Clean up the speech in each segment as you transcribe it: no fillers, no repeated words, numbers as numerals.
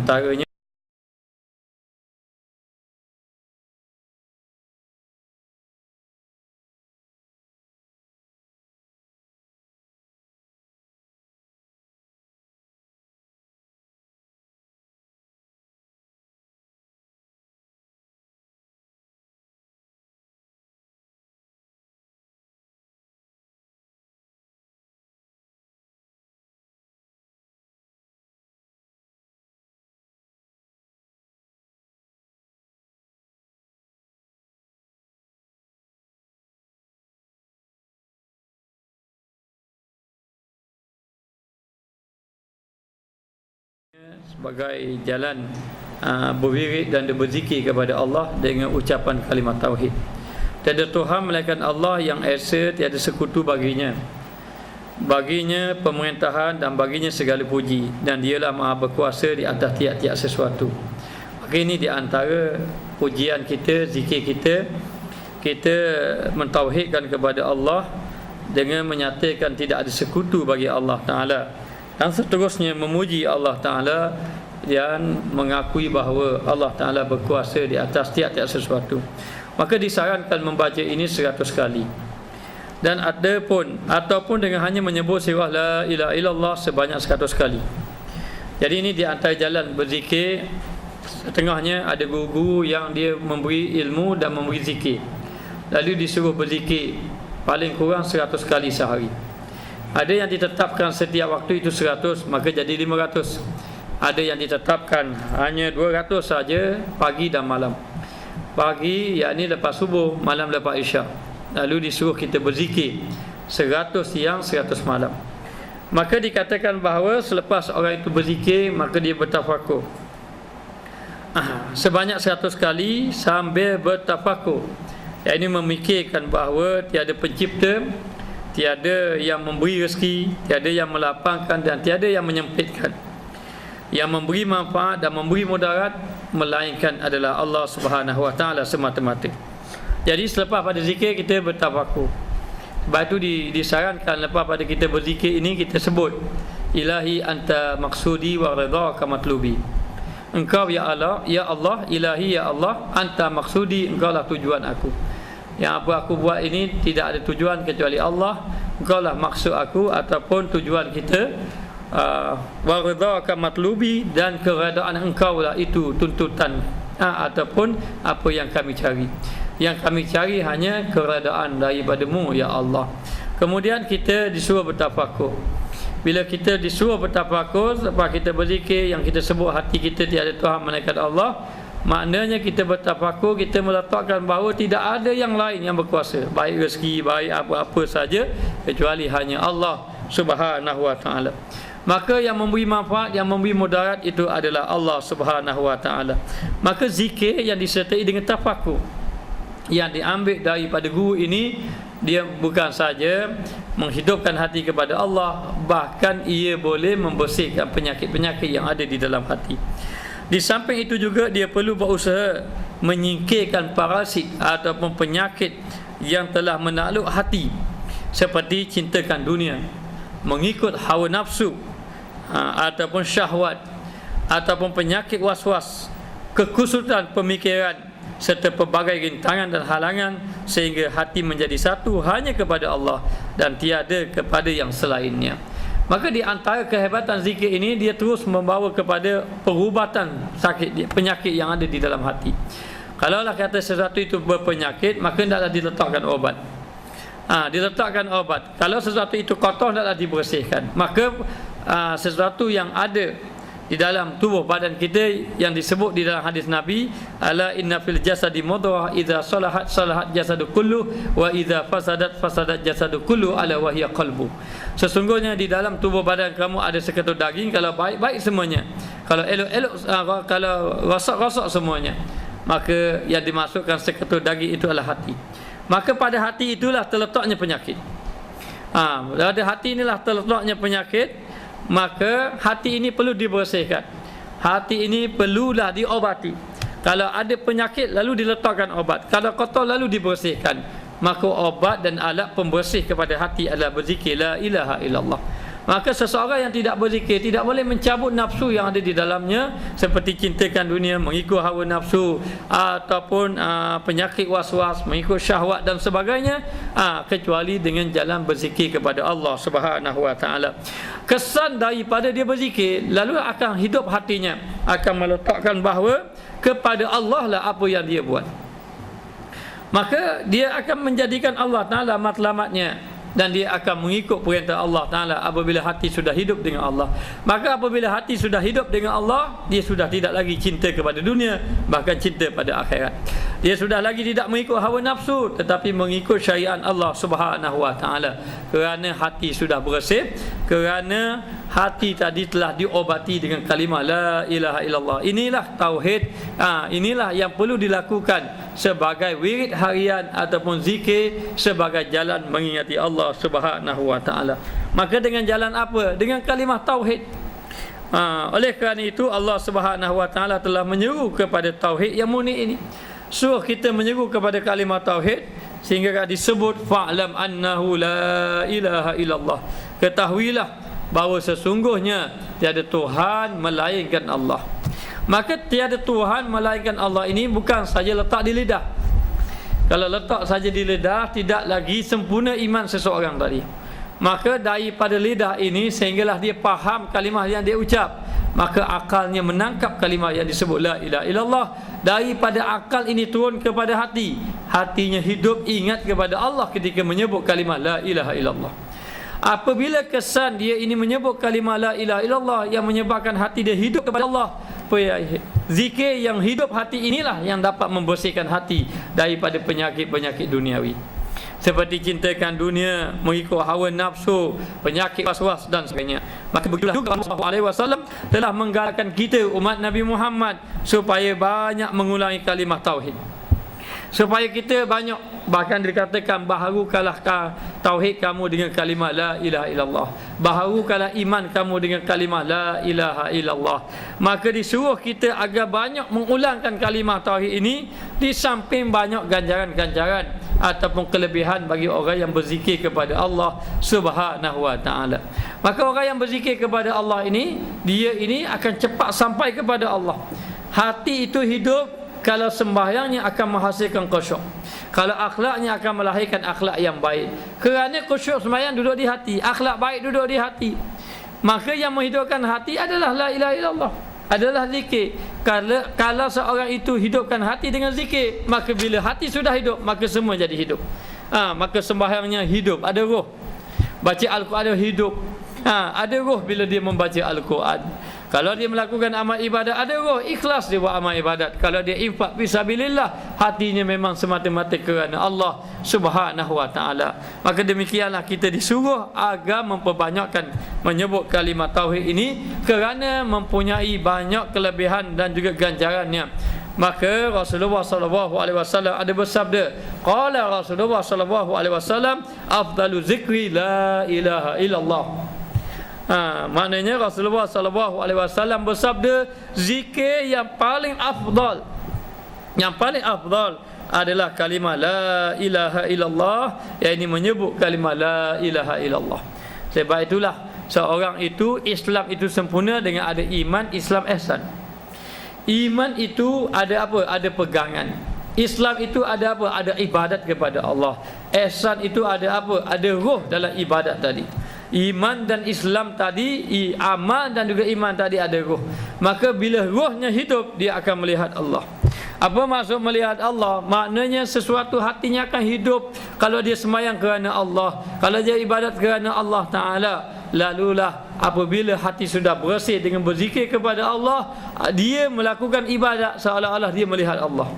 antaranya sebagai jalan berwirid dan berzikir kepada Allah dengan ucapan kalimat tauhid. Tiada Tuhan melainkan Allah yang esa, tiada sekutu baginya. Baginya pemerintahan dan baginya segala puji, dan dialah Maha berkuasa di atas tiap-tiap sesuatu. Maka ini di antara pujian kita, zikir kita, kita mentauhidkan kepada Allah dengan menyatakan tidak ada sekutu bagi Allah Ta'ala, dan seterusnya memuji Allah Ta'ala dan mengakui bahawa Allah Ta'ala berkuasa di atas tiap-tiap sesuatu. Maka disarankan membaca ini 100 kali. Dan ataupun dengan hanya menyebut sirah la ilaha illallah sebanyak 100 kali. Jadi ini di antara jalan berzikir. Setengahnya ada guru-guru yang dia memberi ilmu dan memberi zikir, lalu disuruh berzikir paling kurang 100 kali sehari. Ada yang ditetapkan setiap waktu itu 100, maka jadi 500. Ada yang ditetapkan hanya 200 saja pagi dan malam. Pagi yakni lepas subuh, malam lepas isyak. Lalu disuruh kita berzikir 100 siang, 100 malam. Maka dikatakan bahawa selepas orang itu berzikir, maka dia bertafakur sebanyak 100 kali sambil bertafakur, yakni memikirkan bahawa tiada pencipta, tiada yang memberi rezeki, tiada yang melapangkan dan tiada yang menyempitkan, yang memberi manfaat dan memberi mudarat, melainkan adalah Allah Subhanahu Wa Taala semata-mata. Jadi selepas pada zikir kita bertafakur. Sebab itu disarankan lepas pada kita berzikir ini kita sebut Ilahi anta maksudi wa ridhaka matlubi. Engkau ya Allah, ilahi ya Allah, anta maksudi, engkau lah tujuan aku. Yang apa aku buat ini tidak ada tujuan kecuali Allah. Engkau lah maksud aku ataupun tujuan kita. Wa ridhaka matlubi, dan keredaan engkau lah itu tuntutan ataupun apa yang kami cari. Yang kami cari hanya keredaan daripadamu ya Allah. Kemudian kita disuruh bertafakur. Bila kita disuruh bertafakur, lepas kita berzikir, yang kita sebut hati kita tiada Tuhan melainkan Allah, maknanya kita bertafakur, kita meletakkan bahawa tidak ada yang lain yang berkuasa, baik rezeki, baik apa-apa saja, kecuali hanya Allah Subhanahu Wa Taala. Maka yang memberi manfaat, yang memberi mudarat itu adalah Allah Subhanahu Wa Taala. Maka zikir yang disertai dengan tafakur yang diambil daripada guru ini, dia bukan saja menghidupkan hati kepada Allah, bahkan ia boleh membersihkan penyakit-penyakit yang ada di dalam hati. Di samping itu juga dia perlu berusaha menyingkirkan parasit ataupun penyakit yang telah menakluk hati, seperti cintakan dunia, mengikut hawa nafsu, ataupun syahwat, ataupun penyakit was-was, kekusutan pemikiran, serta pelbagai rintangan dan halangan, sehingga hati menjadi satu hanya kepada Allah dan tiada kepada yang selainnya. Maka di antara kehebatan zikir ini, dia terus membawa kepada perubatan sakit, penyakit yang ada di dalam hati. Kalaulah kata sesuatu itu berpenyakit, maka hendaklah diletakkan obat. Diletakkan obat. Kalau sesuatu itu kotor, hendaklah dibersihkan. Maka sesuatu yang ada di dalam tubuh badan kita yang disebut di dalam hadis Nabi, ala inna fil jasadi mudghah idza salahat salahat jasadu kullu wa idza fasadat jasadu kullu ala wa hiya qalbu. Sesungguhnya di dalam tubuh badan kamu ada seketul daging, kalau baik-baik semuanya, kalau elok-elok, kalau rosak-rosak semuanya, maka yang dimasukkan seketul daging itu adalah hati. Maka pada hati itulah terletaknya penyakit. Pada hati inilah terletaknya penyakit. Maka hati ini perlu dibersihkan. Hati ini perlulah diobati. Kalau ada penyakit, lalu diletakkan obat. Kalau kotor, lalu dibersihkan. Maka obat dan alat pembersih kepada hati adalah berzikir la ilaha illallah. Maka seseorang yang tidak berzikir tidak boleh mencabut nafsu yang ada di dalamnya, seperti cintakan dunia, mengikut hawa nafsu, ataupun penyakit was-was, mengikut syahwat dan sebagainya, kecuali dengan jalan berzikir kepada Allah Subhanahu wa taala. Kesan daripada dia berzikir, lalu akan hidup hatinya, akan meletakkan bahawa kepada Allah lah apa yang dia buat. Maka dia akan menjadikan Allah Ta'ala matlamatnya, dan dia akan mengikut perintah Allah Ta'ala apabila hati sudah hidup dengan Allah. Maka apabila hati sudah hidup dengan Allah, dia sudah tidak lagi cinta kepada dunia, bahkan cinta pada akhirat. Dia sudah lagi tidak mengikut hawa nafsu, tetapi mengikut syariat Allah Subhanahu wa taala. Kerana hati sudah bersih, kerana hati tadi telah diobati dengan kalimah la ilaha illallah. Inilah tauhid. Inilah yang perlu dilakukan sebagai wirid harian ataupun zikir, sebagai jalan mengingati Allah Subhanahu wa taala. Maka dengan jalan apa? Dengan kalimah tauhid. Oleh kerana itu Allah Subhanahu wa taala telah menyeru kepada tauhid yang murni ini. Suruh kita menyeru kepada kalimah tauhid, sehingga disebut fa'lam annahu la ilaha illallah. Ketahuilah bahawa sesungguhnya tiada Tuhan melainkan Allah. Maka tiada Tuhan melainkan Allah ini bukan saja letak di lidah. Kalau letak saja di lidah, tidak lagi sempurna iman seseorang tadi. Maka daripada lidah ini sehinggalah dia faham kalimah yang dia ucap, maka akalnya menangkap kalimah yang disebut la ilaha illallah. Daripada akal ini turun kepada hati, hatinya hidup ingat kepada Allah ketika menyebut kalimah la ilaha illallah. Apabila kesan dia ini menyebut kalimah la ilaha illallah yang menyebabkan hati dia hidup kepada Allah, zikir yang hidup hati inilah yang dapat membersihkan hati daripada penyakit-penyakit duniawi, seperti cintakan dunia, mengikut hawa nafsu, penyakit was-was dan sebagainya. Maka begitulah juga Allah SAW telah menggalakkan kita umat Nabi Muhammad supaya banyak mengulangi kalimah tauhid, supaya kita banyak, bahkan dikatakan baharukanlah tauhid kamu dengan kalimah la ilaha illallah, baharukanlah iman kamu dengan kalimah la ilaha illallah. Maka disuruh kita agar banyak mengulangkan kalimah tauhid ini, di samping banyak ganjaran-ganjaran ataupun kelebihan bagi orang yang berzikir kepada Allah Subhanahu wa taala. Maka orang yang berzikir kepada Allah ini, dia ini akan cepat sampai kepada Allah. Hati itu hidup kalau sembahyangnya akan menghasilkan khusyuk, kalau akhlaknya akan melahirkan akhlak yang baik. Kerana khusyuk sembahyang duduk di hati, akhlak baik duduk di hati. Maka yang menghidupkan hati adalah la ilaha illallah, adalah zikir. Kalau seorang itu hidupkan hati dengan zikir, maka bila hati sudah hidup, maka semua jadi hidup. Maka sembahyangnya hidup, ada roh. Baca Al-Quran ada hidup. Ada roh bila dia membaca Al-Quran. Kalau dia melakukan amal ibadat, ada roh, ikhlas dia buat amal ibadat. Kalau dia infak fisabilillah, hatinya memang semata-mata kerana Allah Subhanahu wa taala. Maka demikianlah kita disuruh agar memperbanyakkan menyebut kalimah tauhid ini, kerana mempunyai banyak kelebihan dan juga ganjarannya. Maka Rasulullah sallallahu alaihi wasallam ada bersabda, qala Rasulullah sallallahu alaihi wasallam, afdalu zikri la ilaha illallah. Maknanya Rasulullah sallallahu alaihi wasallam bersabda, zikir yang paling afdal, yang paling afdal adalah kalimah la ilaha illallah, yang ini menyebut kalimah la ilaha illallah. Sebab itulah seorang itu, Islam itu sempurna dengan ada iman, Islam, ihsan. Iman itu ada apa? Ada pegangan. Islam itu ada apa? Ada ibadat kepada Allah. Ihsan itu ada apa? Ada roh dalam ibadat tadi. Iman dan Islam tadi, amal dan juga iman tadi ada roh. Maka bila rohnya hidup, dia akan melihat Allah. Apa maksud melihat Allah? Maknanya sesuatu hatinya akan hidup kalau dia sembahyang kerana Allah, kalau dia ibadat kerana Allah Ta'ala. Lalulah apabila hati sudah bersih dengan berzikir kepada Allah, dia melakukan ibadat seolah-olah dia melihat Allah.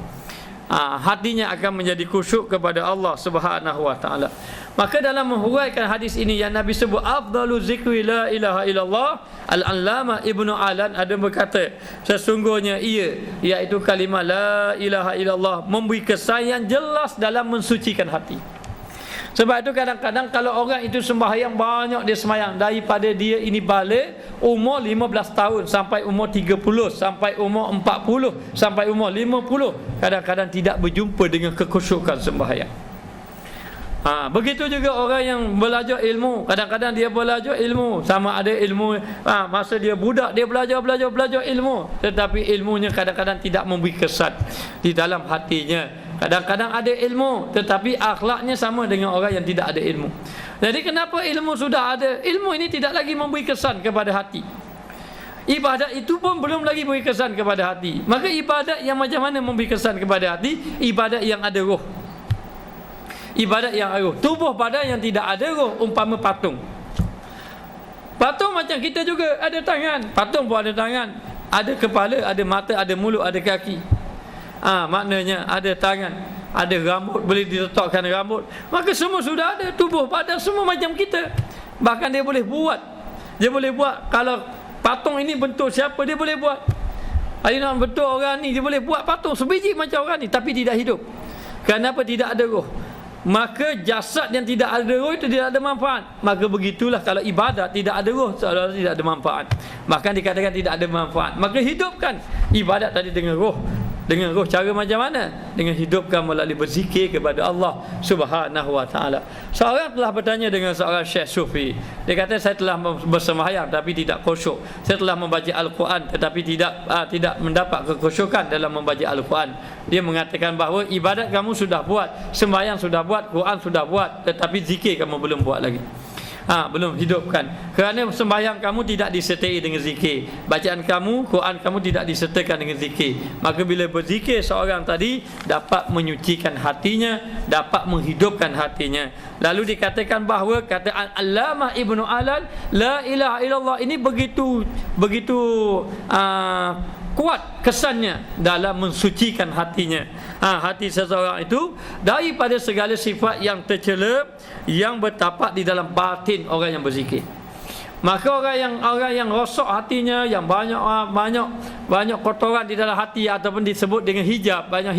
Hatinya akan menjadi khusyuk kepada Allah Subhanahu wa taala. Maka dalam menghuraikan hadis ini yang Nabi sebut afdalu zikri la ilaha illallah, Al-Allamah Ibnu Alan ada berkata, sesungguhnya ia, iaitu kalimah la ilaha illallah, memberi kesan yang jelas dalam mensucikan hati. Sebab itu kadang-kadang kalau orang itu sembahyang banyak, dia sembahyang daripada dia ini balik umur 15 tahun sampai umur 30, sampai umur 40, sampai umur 50, kadang-kadang tidak berjumpa dengan kekhusyukan sembahyang. Begitu juga orang yang belajar ilmu. Kadang-kadang dia belajar ilmu, sama ada ilmu masa dia budak dia belajar ilmu, tetapi ilmunya kadang-kadang tidak memberi kesan di dalam hatinya. Kadang-kadang ada ilmu tetapi akhlaknya sama dengan orang yang tidak ada ilmu. Jadi kenapa ilmu sudah ada, ilmu ini tidak lagi memberi kesan kepada hati. Ibadat itu pun belum lagi beri kesan kepada hati. Maka ibadat yang macam mana memberi kesan kepada hati? Ibadat yang ada roh. Ibadat yang ada roh. Tubuh badan yang tidak ada roh, umpama patung. Patung macam kita juga, ada tangan. Patung pun ada tangan, ada kepala, ada mata, ada mulut, ada kaki. Maknanya ada tangan, ada rambut, boleh diletakkan rambut. Maka semua sudah ada, tubuh badan semua macam kita. Bahkan dia boleh buat. Dia boleh buat. Kalau patung ini bentuk siapa, dia boleh buat. Dia nak bentuk orang ni, dia boleh buat patung sebiji macam orang ni, tapi tidak hidup. Kenapa? Tidak ada roh. Maka jasad yang tidak ada roh itu tidak ada manfaat. Maka begitulah kalau ibadat tidak ada roh, seolah-olah tidak ada manfaat. Bahkan dikatakan tidak ada manfaat. Maka hidupkan ibadat tadi dengan roh. Dengan roh cara macam mana? Dengan hidupkan melalui berzikir kepada Allah Subhanahu wa taala. Seorang telah bertanya dengan seorang syekh sufi. Dia kata, saya telah bersembahyang tapi tidak khusyuk. Saya telah membaca Al-Quran tetapi tidak mendapat kekhusyukan dalam membaca Al-Quran. Dia mengatakan bahawa ibadat kamu sudah buat, sembahyang sudah buat, Quran sudah buat, tetapi zikir kamu belum buat lagi. Belum hidupkan. Kerana sembahyang kamu tidak disertai dengan zikir, bacaan kamu, Quran kamu tidak disertakan dengan zikir. Maka bila berzikir seorang tadi dapat menyucikan hatinya, dapat menghidupkan hatinya. Lalu dikatakan bahawa kata Al-Allamah Ibnu Alal, la ilaha illallah ini begitu kuat kesannya dalam mensucikan hatinya, hati seseorang itu daripada segala sifat yang tercela yang bertapak di dalam batin orang yang berzikir. Maka orang yang rosak hatinya, yang banyak kotoran di dalam hati, ataupun disebut dengan hijab, banyak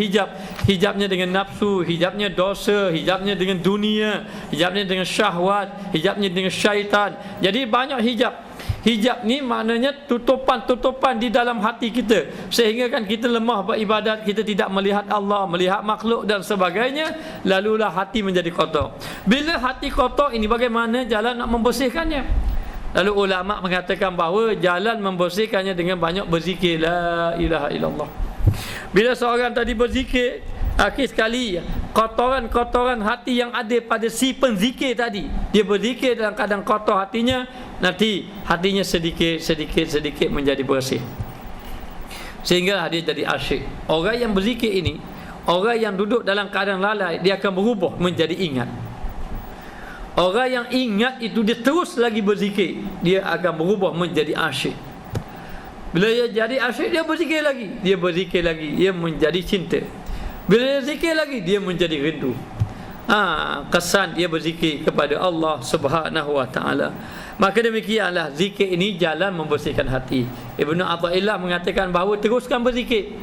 hijabnya dengan nafsu, hijabnya dosa, hijabnya dengan dunia, hijabnya dengan syahwat, hijabnya dengan syaitan. Jadi banyak hijab. Hijab ni maknanya tutupan-tutupan di dalam hati kita, sehingga kan kita lemah beribadat, kita tidak melihat Allah, melihat makhluk dan sebagainya. Lalulah hati menjadi kotor. Bila hati kotor ini, bagaimana jalan nak membersihkannya? Lalu ulama mengatakan bahawa jalan membersihkannya dengan banyak berzikir la ilaha illallah. Bila seorang tadi berzikir, akhir sekali kotoran-kotoran hati yang ada pada si penzikir tadi, dia berzikir dalam keadaan kotor hatinya, nanti hatinya sedikit menjadi bersih, sehingga dia jadi asyik. Orang yang berzikir ini, orang yang duduk dalam keadaan lalai, dia akan berubah menjadi ingat. Orang yang ingat itu, dia terus lagi berzikir, dia akan berubah menjadi asyik. Bila dia jadi asyik, dia berzikir lagi, dia menjadi cinta. Bila dia zikir lagi, dia menjadi rindu. Kesan dia berzikir kepada Allah Subhanahu wa taala. Maka demikianlah zikir ini jalan membersihkan hati. Ibnu Athaillah mengatakan bahawa teruskan berzikir.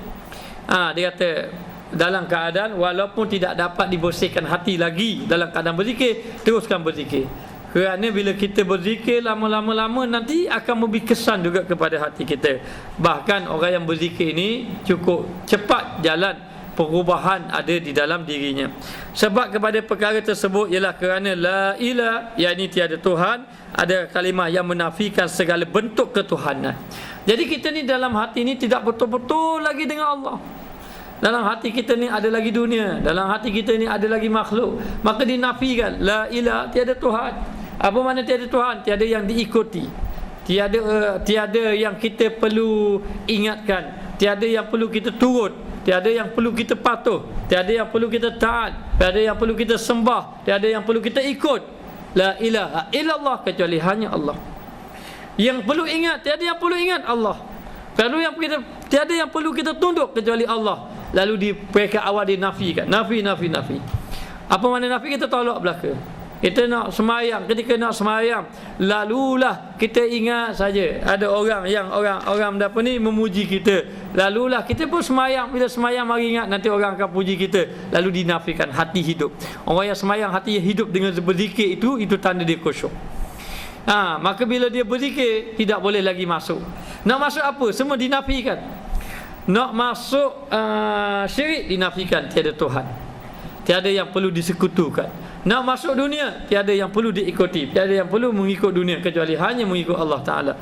Dia kata dalam keadaan walaupun tidak dapat dibersihkan hati lagi dalam keadaan berzikir, teruskan berzikir. Kerana bila kita berzikir lama-lama nanti akan memberi kesan juga kepada hati kita. Bahkan orang yang berzikir ini cukup cepat jalan perubahan ada di dalam dirinya. Sebab kepada perkara tersebut ialah kerana la ilah, yakni tiada Tuhan, ada kalimah yang menafikan segala bentuk ketuhanan. Jadi kita ni dalam hati ni tidak betul-betul lagi dengan Allah. Dalam hati kita ni ada lagi dunia, dalam hati kita ni ada lagi makhluk. Maka dinafikan la ilah, tiada Tuhan. Apa makna tiada Tuhan? Tiada yang diikuti, tiada yang kita perlu ingatkan, tiada yang perlu kita turut, tiada yang perlu kita patuh, tiada yang perlu kita taat, tiada yang perlu kita sembah, tiada yang perlu kita ikut. La ilaha illallah, kecuali hanya Allah. Yang perlu ingat, tiada yang perlu ingat Allah. Tiada yang perlu kita tunduk kecuali Allah. Lalu di peringkat awal dinafikan. Nafi. Apa makna nafi? Kita tolak belaka. Kita nak semayang, ketika nak semayang, lalulah kita ingat saja ada orang apa ni memuji kita. Lalulah kita pun semayang, bila semayang mari ingat nanti orang akan puji kita. Lalu dinafikan, hati hidup. Orang yang semayang hati hidup dengan berzikir itu tanda dia khusyuk. Maka bila dia berzikir, tidak boleh lagi masuk. Nak masuk apa? Semua dinafikan. Nak masuk syirik, dinafikan, tiada Tuhan, tiada yang perlu disekutukan. Nak masuk dunia, tiada yang perlu diikuti, tiada yang perlu mengikut dunia kecuali hanya mengikut Allah Ta'ala.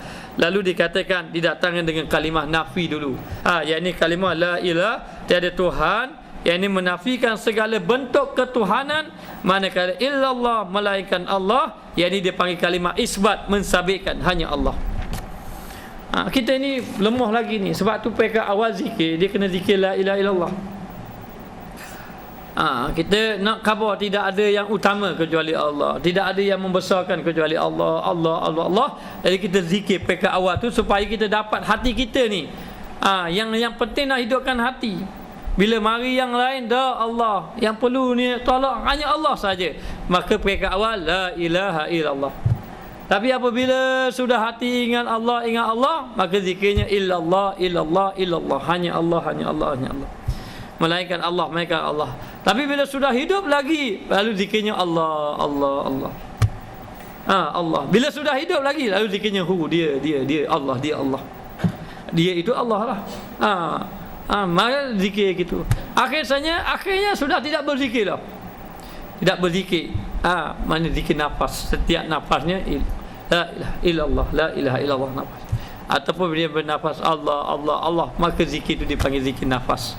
Lalu dikatakan, didatangkan dengan kalimah nafi dulu. Yakni kalimah la ilah, tiada Tuhan, yakni menafikan segala bentuk ketuhanan, manakala illallah, melainkan Allah, yakni dia panggil kalimah isbat, mensabitkan hanya Allah. Kita ni lemah lagi ni. Sebab tu pekat awal zikir, dia kena zikir la ilaha illallah. Kita nak khabar tidak ada yang utama kecuali Allah, tidak ada yang membesarkan kecuali Allah, Allah, Allah, Allah. Jadi kita zikir pekat awal tu supaya kita dapat hati kita ni. Yang penting nak hidupkan hati. Bila mari yang lain, dah Allah. Yang perlu ni tolak hanya Allah saja. Maka pekat awal la ilaha illallah. Tapi apabila sudah hati ingat Allah, maka zikirnya illallah, illallah, illallah. Hanya Allah, hanya Allah, hanya Allah. Melainkan Allah, melainkan Allah. Tapi bila sudah hidup lagi, lalu zikirnya Allah, Allah, Allah. Allah. Bila sudah hidup lagi, lalu zikirnya dia, Allah, dia Allah. Dia itu Allah lah. Maka zikir gitu. Akhirnya sudah tidak berzikir lah. Tidak berzikir. Mana zikir nafas. Setiap nafasnya la ilaha illallah, la ilaha illallah nafas. Ataupun dia bernafas Allah, Allah, Allah, maka zikir itu dipanggil zikir nafas.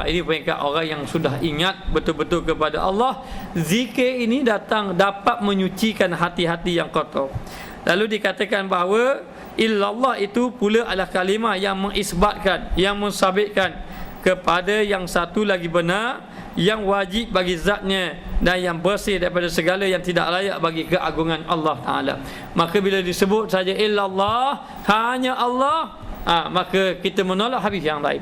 Ini peringkat orang yang sudah ingat betul-betul kepada Allah. Zikir ini dapat menyucikan hati-hati yang kotor. Lalu dikatakan bahawa illallah itu pula adalah kalimah yang mengisbatkan, yang mensabitkan kepada yang satu lagi benar, yang wajib bagi zatnya, dan yang bersih daripada segala yang tidak layak bagi keagungan Allah Ta'ala. Maka bila disebut saja illallah, hanya Allah, maka kita menolak habis yang lain.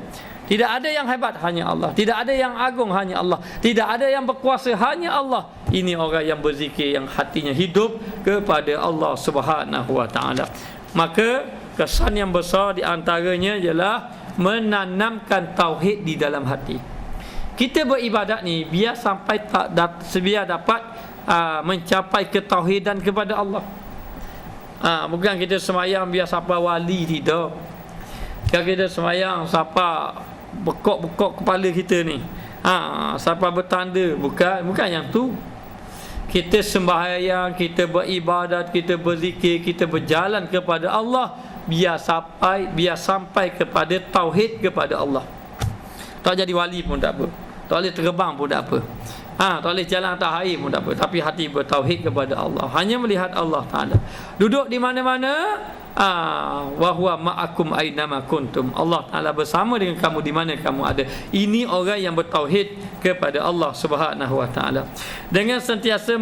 Tidak ada yang hebat, hanya Allah. Tidak ada yang agung, hanya Allah. Tidak ada yang berkuasa, hanya Allah. Ini orang yang berzikir, yang hatinya hidup kepada Allah Subhanahu Wa Ta'ala. Maka kesan yang besar di antaranya ialah menanamkan tauhid di dalam hati. Kita beribadat ni biar sampai biar dapat mencapai ketauhidan kepada Allah. Bukan kita semayang biar siapa wali, tidak. Kalau kita semayang siapa bekok-bekok kepala kita ni, siapa bertanda, bukan yang tu. Kita sembahyang, kita beribadat, kita berzikir, kita berjalan kepada Allah biar sampai kepada tauhid kepada Allah. Tak jadi wali pun tak apa, tak boleh terbang pun tak apa, tak boleh jalan atas air pun tak apa, tapi hati bertauhid kepada Allah, hanya melihat Allah Ta'ala. Duduk di mana-mana, wa huwa ma'akum aynama kuntum. Allah Ta'ala bersama dengan kamu di mana kamu ada. Ini orang yang bertauhid kepada Allah Subhanahu Wa Ta'ala. Dengan sentiasa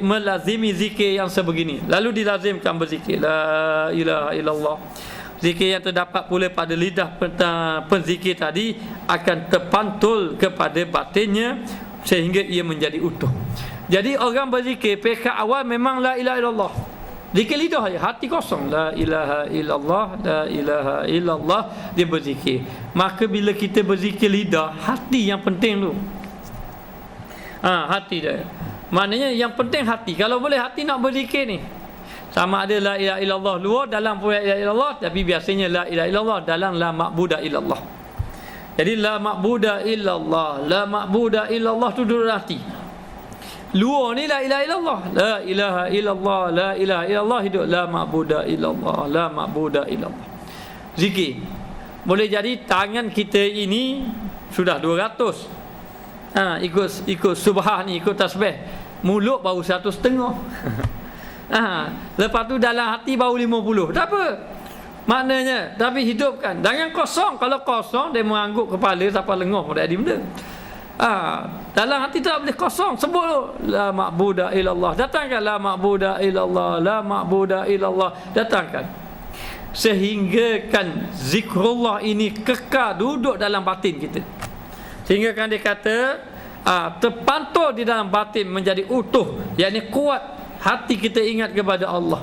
melazimi zikir yang sebegini, lalu dilazimkan berzikir la ilaha illallah. Zikir yang terdapat pula pada lidah penzikir tadi akan terpantul kepada batinnya sehingga ia menjadi utuh. Jadi orang berzikir pekat awal memang la ilaha illallah. Zikir lidah saja, hati kosong, la ilaha illallah, la ilaha illallah, dia berzikir. Maka bila kita berzikir lidah, hati yang penting tu. Hati dia. Maknanya yang penting hati. Kalau boleh hati nak berzikir ni, sama ada la ilaha illallah luar, dalam pun la ilaha illallah, tapi biasanya la ilaha illallah dalam la ma'buda illallah. Jadi la ma'buda illallah, la ma'buda illallah tu duduk hati. Luar ni la ilaha illallah, la ilaha illallah, la ilaha illallah hidup, la ma'buda illallah, la ma'buda illallah. Zikir. Boleh jadi tangan kita ini sudah 200. Ikut subhah ni, ikut tasbih. Mulut baru 1,5. Lepas tu dalam hati baru 50. Tak apa. Maknanya, tapi hidupkan. Jangan kosong. Kalau kosong, dia mengangguk kepala sampai lengah pun tak ada benda. Dalam hati tak boleh kosong. Sebut la ma'buda illallah. Datangkan la ma'buda illallah, la ma'buda illallah. Datangkan. Sehingga kan zikrullah ini kekal duduk dalam batin kita. Sehingga kan dia kata terpantul di dalam batin menjadi utuh, yakni kuat hati kita ingat kepada Allah.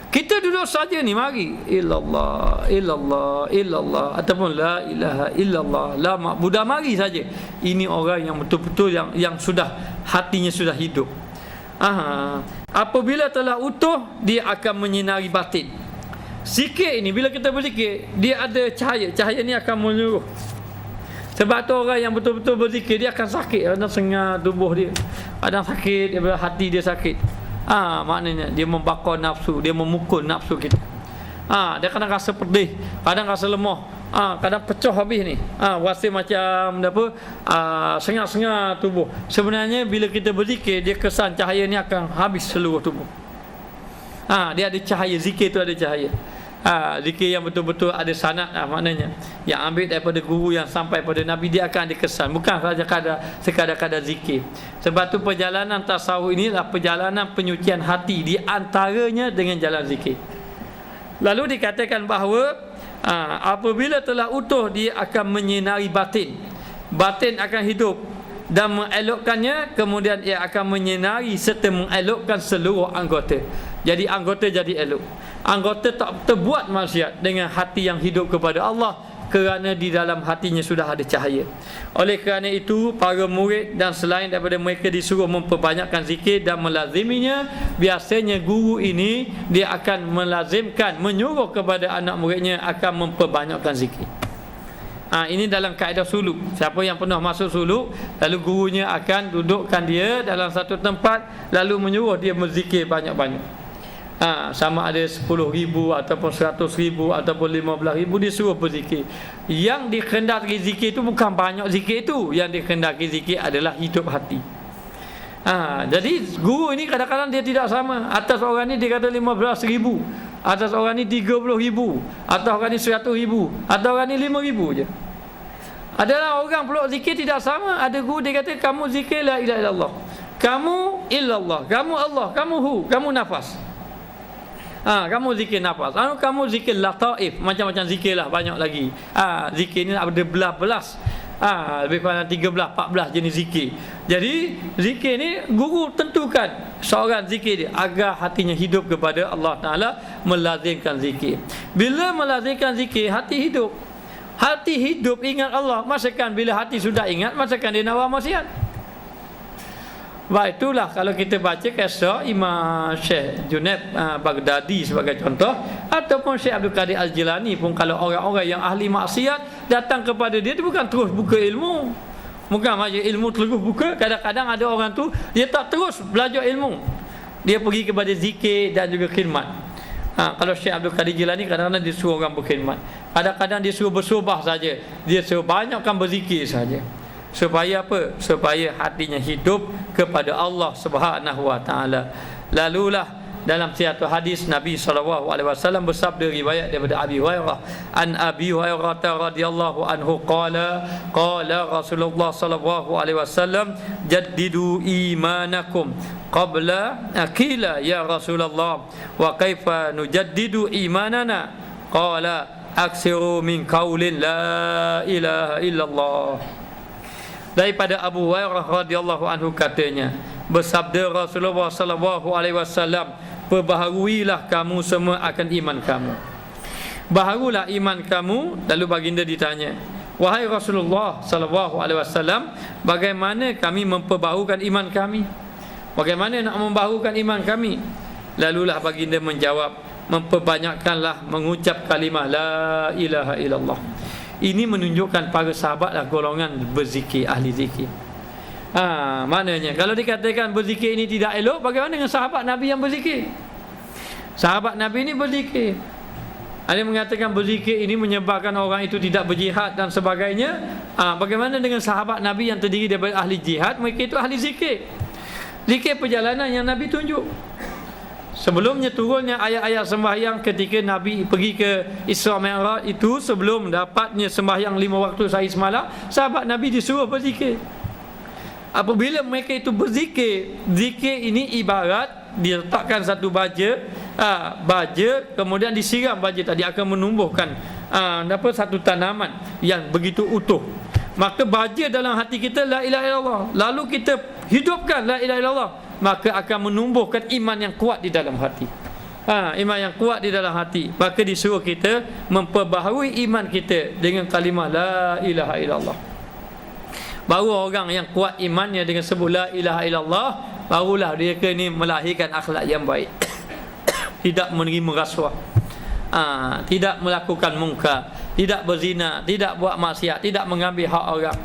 Kita duduk saja ni, mari illallah, illallah, illallah, ataupun la ilaha illallah, la ma'budah, mari saja. Ini orang yang betul-betul yang sudah hatinya sudah hidup. Apabila telah utuh, dia akan menyinari batin. Zikir ini bila kita berzikir, dia ada cahaya. Cahaya ni akan menyeluruh. Sebab tu orang yang betul-betul berzikir, dia akan sakit dalam sengat tubuh dia. kadang sakit daripada hati dia sakit. Maknanya dia membakar nafsu, dia memukul nafsu kita. Dia kadang rasa pedih, kadang rasa lemah, kadang pecah habis ni. Rasa macam apa, sengat-sengat tubuh. Sebenarnya bila kita berzikir, dia kesan cahaya ni akan habis seluruh tubuh. Dia ada cahaya, zikir tu ada cahaya. Zikir yang betul-betul ada sanad, maknanya yang ambil daripada guru yang sampai pada Nabi, dia akan ada kesan, bukan saja sekadar zikir. Sebab tu perjalanan tasawuf inilah perjalanan penyucian hati, di antaranya dengan jalan zikir. Lalu dikatakan bahawa apabila telah utuh, dia akan menyinari batin. Batin akan hidup dan mengelokkannya, kemudian ia akan menyinari serta mengelokkan seluruh anggota. Jadi anggota jadi elok. Anggota tak terbuat maksiat dengan hati yang hidup kepada Allah, kerana di dalam hatinya sudah ada cahaya. Oleh kerana itu, para murid dan selain daripada mereka disuruh memperbanyakkan zikir dan melaziminya. Biasanya guru ini dia akan melazimkan, menyuruh kepada anak muridnya akan memperbanyakkan zikir. Ini dalam kaedah suluk. Siapa yang pernah masuk suluk, lalu gurunya akan dudukkan dia dalam satu tempat, lalu menyuruh dia berzikir banyak-banyak. Sama ada 10,000 ataupun 100,000 ataupun 15,000, disuruh berzikir. Yang dikehendaki zikir itu bukan banyak zikir itu, yang dikehendaki zikir adalah hidup hati. Jadi guru ini kadang-kadang dia tidak sama. Atas orang ni dia kata 15,000, atas orang ni 30,000, atas orang ni 100,000, atas orang ni 5,000 je. Adalah orang pula zikir tidak sama. Ada guru dia kata kamu zikir la ilaha illallah, kamu illallah, kamu Allah, kamu hu, kamu nafas. Kamu zikir nafas, kamu zikir lataif, macam-macam zikir lah, banyak lagi. Zikir ni ada belas-belas, lebih kurang 13, 14 jenis zikir. Jadi zikir ni guru tentukan seorang zikir dia agar hatinya hidup kepada Allah Ta'ala, melazimkan zikir. Bila melazimkan zikir, hati hidup. Hati hidup ingat Allah. Masakan bila hati sudah ingat, masakan dia nak buat maksiat. Baik, itulah kalau kita baca kisah Imam Syekh Junaid Baghdadi sebagai contoh, ataupun Syekh Abdul Qadir Al-Jilani pun, kalau orang-orang yang ahli maksiat datang kepada dia, dia bukan terus buka ilmu, bukan saja ilmu terus buka. Kadang-kadang ada orang tu dia tak terus belajar ilmu, dia pergi kepada zikir dan juga khidmat. Kalau Syekh Abdul Qadir Jilani kadang-kadang dia suruh orang berkhidmat, kadang-kadang dia suruh bersobah saja, dia suruh banyakkan berzikir saja. Supaya apa? Supaya hatinya hidup kepada Allah Subhanahu wa taala. Lalulah dalam satu hadis Nabi SAW bersabda, riwayat daripada Abi Hurairah, an Abi Hurairah radhiyallahu anhu qala Rasulullah sallallahu alaihi wasallam, jaddidu imanakum qabla qila ya Rasulullah wa kaifa nujaddidu imanana, qala aksiru min qaulin la ilaha illallah. Daripada Abu Hurairah radhiyallahu anhu katanya, bersabda Rasulullah sallallahu alaihi wasallam, perbaharuilah kamu semua akan iman kamu. Baharulah iman kamu. Lalu baginda ditanya, wahai Rasulullah sallallahu alaihi wasallam, bagaimana kami memperbaharukan iman kami? Bagaimana nak membaharukan iman kami? Lalulah baginda menjawab, memperbanyakkanlah mengucap kalimah la ilaha illallah. Ini menunjukkan para sahabatlah golongan berzikir, ahli zikir. Maknanya kalau dikatakan berzikir ini tidak elok, bagaimana dengan sahabat Nabi yang berzikir? Sahabat Nabi ini berzikir. Ada yang mengatakan berzikir ini menyebabkan orang itu tidak berjihad dan sebagainya. Bagaimana dengan sahabat Nabi yang terdiri daripada ahli jihad? Mereka itu ahli zikir. Zikir perjalanan yang Nabi tunjuk. Sebelumnya turunnya ayat-ayat sembahyang ketika Nabi pergi ke Isra Mi'raj itu, sebelum dapatnya sembahyang 5 waktu sehari semalam, sahabat Nabi disuruh berzikir. Apabila mereka itu berzikir, zikir ini ibarat diletakkan satu baja, kemudian disiram baja tadi akan menumbuhkan satu tanaman yang begitu utuh. Maka baja dalam hati kita la ilaha illallah, lalu kita hidupkan la ilaha illallah, maka akan menumbuhkan iman yang kuat di dalam hati. Iman yang kuat di dalam hati, maka disuruh kita memperbaharui iman kita dengan kalimah la ilaha illallah. Baru orang yang kuat imannya dengan sebut la ilaha illallah, barulah dia ni melahirkan akhlak yang baik. Tidak menerima rasuah, tidak melakukan mungkar, tidak berzina, tidak buat maksiat, tidak mengambil hak orang,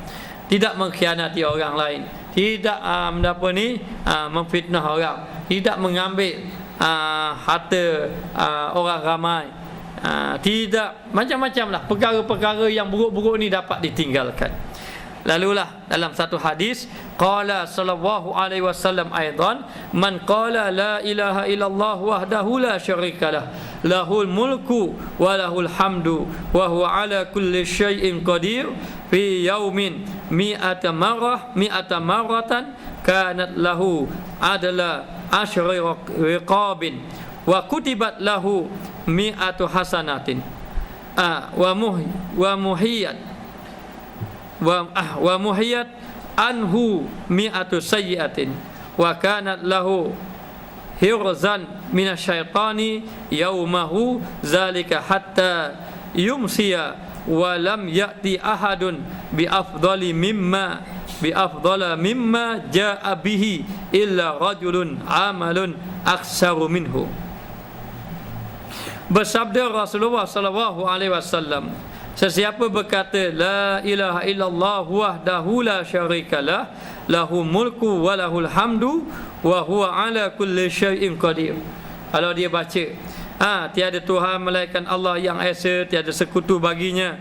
tidak mengkhianati orang lain, tidak memfitnah orang, tidak mengambil harta orang ramai, tidak macam-macam lah perkara-perkara yang buruk-buruk ni dapat ditinggalkan. Lalulah dalam satu hadis qala sallallahu alaihi wasallam aidan man qala la ilaha illallah wahdahu la syarikalah lahul mulku wa lahul hamdu wa huwa ala kulli syai'in qadir fi yaumin mi'ata marratan kanat lahu adla asyri riqabin wa kutibat lahu mi'atu hasanatin wa muhiyat anhu mi'atu sayyiatin wa kanat lahu hirzan minasyaitani yaumahu zalika hatta yumsiya wa lam ya'ti ahadun bi afdala mimma jaa bihi illa rajulun amalun aksaru minhu. Bersabda Rasulullah sallallahu alaihi wasallam, sesiapa berkata la ilaha illallah wahdahu la syarikalah lahu mulku wa lahul hamdu wa huwa ala kulli syai'in qadir. Kalau dia baca tiada Tuhan melainkan Allah yang esa, tiada sekutu baginya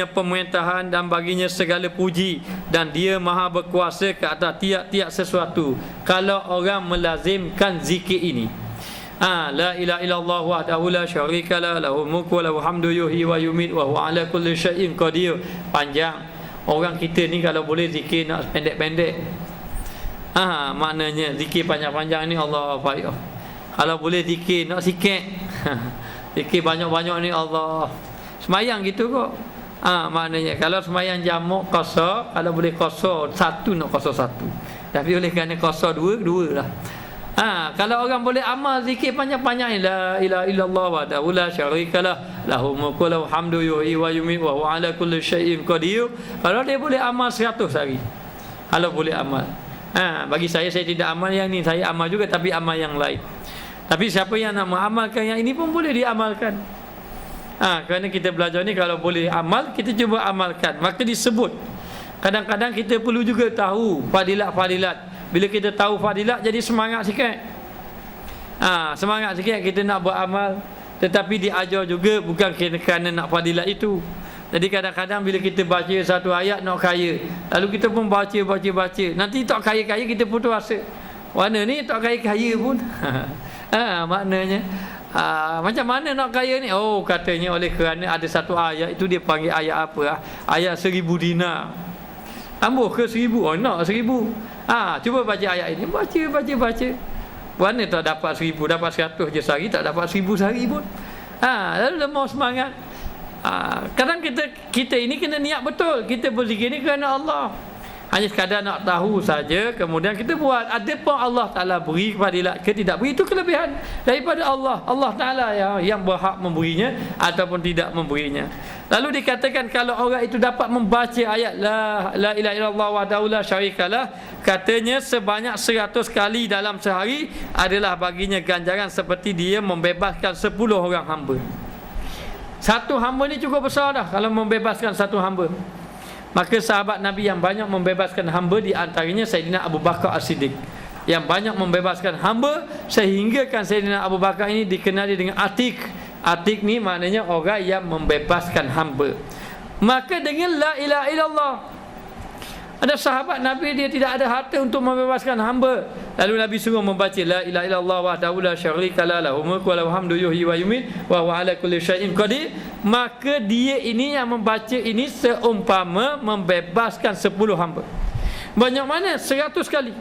pemerintahan dan baginya segala puji, dan dia maha berkuasa ke atas tiap-tiap sesuatu. Kalau orang melazimkan zikir ini, la ilaha illallah wahdahu la syarikalah lahul mulku wa lahul hamdu yuhyi wa yumiit wa huwa ala kulli syai'in qadir. Panjang. Orang kita ni kalau boleh zikir nak pendek-pendek. Maknanya zikir panjang-panjang ni Allah payah. Kalau boleh zikir nak sikit. Zikir banyak-banyak ni Allah. Semayang gitu kok. Maknanya kalau semayang jamak qasar, kalau boleh qasar satu nak qasar satu. Tapi oleh kerana qasar dua lah. Kalau orang boleh amal zikir panjang-panjang, la ilaha illallah wahdahu la syarikalah lahu mulku wa lahul hamdu yuhyi wa yumiit wa huwa ala kulli syai'in qadir. Kalau dia boleh amal 100 hari. Kalau boleh amal. Bagi saya tidak amal yang ni, saya amal juga tapi amal yang lain. Tapi siapa yang nak mengamalkan yang ini pun boleh diamalkan. Kerana kita belajar ni kalau boleh amal, kita cuba amalkan. Maka disebut. Kadang-kadang kita perlu juga tahu fadilat-fadilat. Bila kita tahu fadilat, jadi semangat sikit. Semangat sikit kita nak beramal. Tetapi diajar juga bukan kerana nak fadilat itu. Jadi kadang-kadang bila kita baca satu ayat nak kaya, lalu kita pun baca. Nanti tak kaya-kaya kita putus asa. Mana ni tak kaya-kaya pun. Maknanya macam mana nak kaya ni? Katanya oleh kerana ada satu ayat itu, dia panggil ayat apa? Ayat 1000 dinar. Ambuh ke 1000? Nak 1000. Cuba baca ayat ini. Baca. Mana tak dapat 1000, dapat 100 je sehari, tak dapat 1000 sehari pun. Lalu lemah semangat. Kadang kita ini kena niat betul. Kita berzikir ni kerana Allah. Hanya sekadar nak tahu saja, kemudian kita buat. Ada pun Allah Ta'ala beri fadilat ke tidak beri, itu kelebihan daripada Allah. Allah Ta'ala yang berhak memberinya ataupun tidak memberinya. Lalu dikatakan kalau orang itu dapat membaca ayat la ilaha illallah wahdahu la syarikalah, katanya sebanyak 100 kali dalam sehari adalah baginya ganjaran seperti dia membebaskan 10 orang hamba. Satu hamba ni cukup besar dah kalau membebaskan satu hamba. Maka sahabat Nabi yang banyak membebaskan hamba, di antaranya Sayyidina Abu Bakar As-Siddiq, yang banyak membebaskan hamba sehingga kan Sayyidina Abu Bakar ini dikenali dengan Atik. Atik ni maknanya orang yang membebaskan hamba. Maka dengan la ilaha illallah, ada sahabat Nabi dia tidak ada harta untuk membebaskan hamba, lalu Nabi suruh membaca la ilaha illallah wahdahu la syarikalah lahul mulku wa lahul hamdu yuhyi wa yumiit wa huwa ala kulli syai'in qadir. Maka dia ini yang membaca ini seumpama membebaskan 10 hamba. Banyak mana? 100 kali.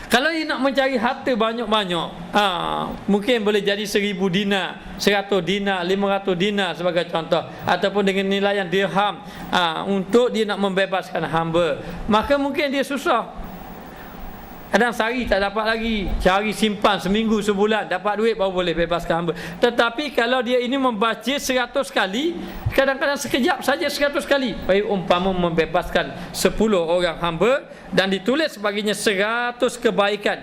Kalau dia nak mencari harta banyak-banyak, mungkin boleh jadi 1000 dinar, 100 dinar, 500 dinar sebagai contoh, ataupun dengan nilai yang dirham, untuk dia nak membebaskan hamba, maka mungkin dia susah. Kadang sehari tak dapat lagi, cari simpan seminggu, sebulan, dapat duit baru boleh bebaskan hamba. Tetapi kalau dia ini membaca 100 kali, kadang-kadang sekejap saja 100 kali, baik umpama membebaskan 10 orang hamba, dan ditulis baginya 100 kebaikan.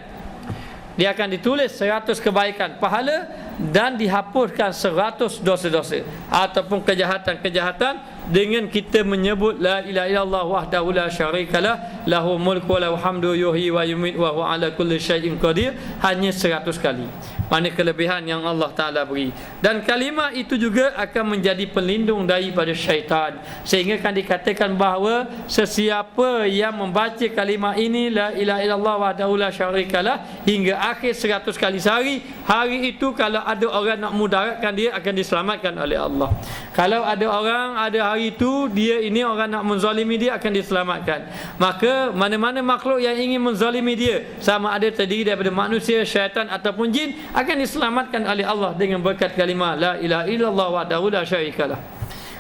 Dia akan ditulis 100 kebaikan pahala, dan dihapuskan 100 dosa-dosa ataupun kejahatan-kejahatan dengan kita menyebut la ilaha illallah wahdahu la syarikalah lahu mulku wa lahu hamdu yuhyi wa yumiit wa huwa ala kulli syai'in qadir, hanya 100 kali. Mana kelebihan yang Allah Ta'ala beri. Dan kalimah itu juga akan menjadi pelindung daripada syaitan. Sehingga kan dikatakan bahawa sesiapa yang membaca kalimah ini la ilaha illallah wahdahu la syarikalah hingga akhir 100 kali sehari, hari itu kalau ada orang nak mudaratkan dia akan diselamatkan oleh Allah. Kalau ada orang ada hari itu dia ini orang nak menzalimi dia akan diselamatkan. Maka mana-mana makhluk yang ingin menzalimi dia, sama ada terdiri daripada manusia, syaitan ataupun jin, akan diselamatkan oleh Allah dengan berkat kalimah la ilaha illallah wahdahu la syarikalah.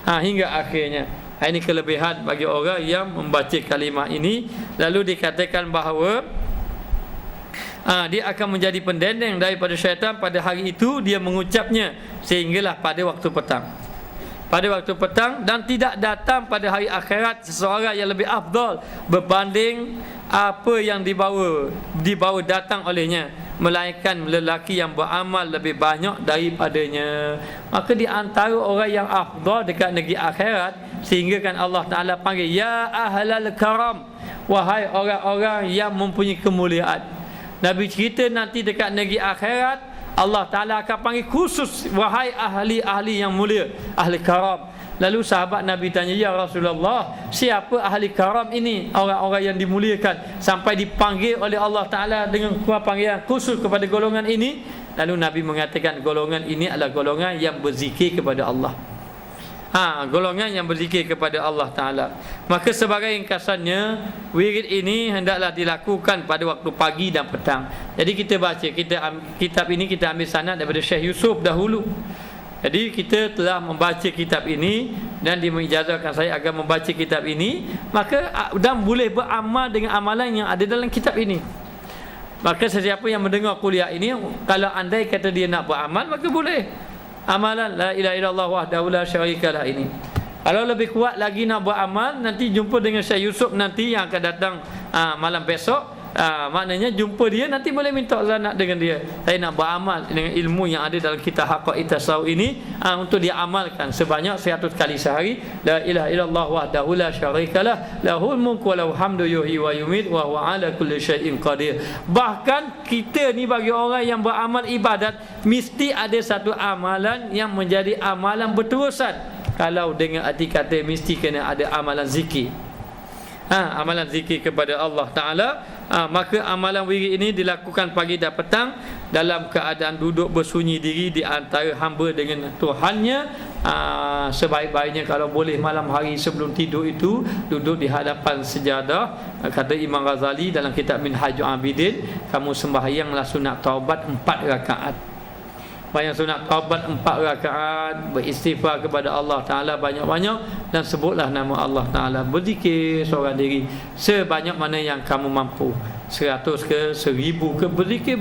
Hingga akhirnya. Ini kelebihan bagi orang yang membaca kalimah ini. Lalu dikatakan bahawa dia akan menjadi pendendeng daripada syaitan pada hari itu dia mengucapnya sehinggalah pada waktu petang. Pada waktu petang, dan tidak datang pada hari akhirat seseorang yang lebih afdal berbanding apa yang dibawa datang olehnya, melainkan lelaki yang beramal lebih banyak daripadanya. Maka di antara orang yang afdal dekat negeri akhirat, sehingga kan Allah Ta'ala panggil ya ahlal karam, wahai orang-orang yang mempunyai kemuliaan. Nabi cerita nanti dekat negeri akhirat Allah Ta'ala akan panggil khusus wahai ahli-ahli yang mulia, ahli karam. Lalu sahabat Nabi tanya, ya Rasulullah, siapa ahli karam ini, orang-orang yang dimuliakan, sampai dipanggil oleh Allah Ta'ala dengan panggilan khusus kepada golongan ini? Lalu Nabi mengatakan golongan ini adalah golongan yang berzikir kepada Allah. Golongan yang berzikir kepada Allah Ta'ala. Maka sebagai ringkasannya, wirid ini hendaklah dilakukan pada waktu pagi dan petang. Jadi kita baca kitab ini, kita ambil sanad daripada Syekh Yusuf dahulu. Jadi kita telah membaca kitab ini dan diijazahkan saya agar membaca kitab ini, maka dan boleh beramal dengan amalan yang ada dalam kitab ini. Maka sesiapa yang mendengar kuliah ini, kalau andai kata dia nak beramal, maka boleh amalan la ilaha illallah wahdahu la syarikalah ini. Kalau lebih kuat lagi nak beramal, nanti jumpa dengan Syekh Yusuf nanti yang akan datang malam besok. Maknanya jumpa dia, nanti boleh minta zanat dengan dia. Saya nak beramal dengan ilmu yang ada dalam kitab Haqaiq Tasawuf ini, untuk dia amalkan sebanyak 100 kali sehari. La ilaha illallah wahdahu la syarikalah lahul mulku wa lahul hamdu yuhyi wa yumiit wa huwa ala kulli syai'in qadir. Bahkan kita ni bagi orang yang beramal ibadat, mesti ada satu amalan yang menjadi amalan berterusan. Kalau dengan arti kata mesti kena ada amalan zikir. Amalan zikir kepada Allah Ta'ala. Maka amalan wirid ini dilakukan pagi dan petang dalam keadaan duduk bersunyi diri di antara hamba dengan Tuhannya. Sebaik-baiknya kalau boleh malam hari sebelum tidur itu duduk di hadapan sejadah. Kata Imam Ghazali dalam kitab Minhajul Abidin, kamu sembahyanglah sunat taubat 4 rakaat. Banyak sunat taubat 4 rakaat, beristighfar kepada Allah Ta'ala banyak-banyak, dan sebutlah nama Allah Ta'ala, berzikir seorang diri sebanyak mana yang kamu mampu, 100 ke 1000 ke, berzikir.